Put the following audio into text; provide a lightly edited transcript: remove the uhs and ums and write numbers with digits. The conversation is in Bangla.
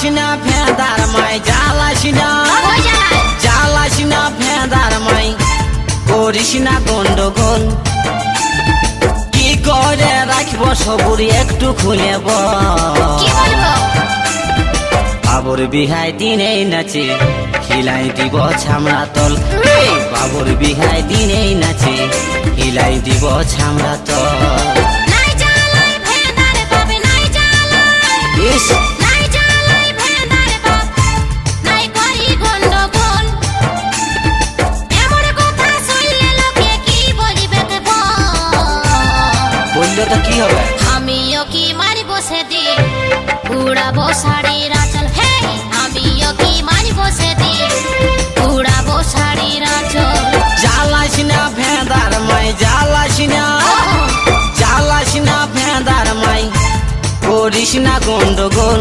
জ্বালাস না ভেদার মাই জ্বালাস না জ্বালাস না ভেদার মাই করিস না গন্ডগোল কি করে রাখবো সবুরি একটু খুলে বাবুর বিহায় দিনেই নাচে হিলাই দিব ছামড়া তল বাবুর বিহায় দিনেই নাচে হিলাই দিব ছামড়া তল ইস বললো তো কি হবে আমিও কি মারি বসে দি উড়াবো শাড়ির আঁচল হে আমিও কি মারি বসে দি উড়াবো শাড়ির আঁচল জ্বালাস না ভেদার মাই জ্বালাস না জ্বালাস না ভেদার মাই করিস না গন্ডগোল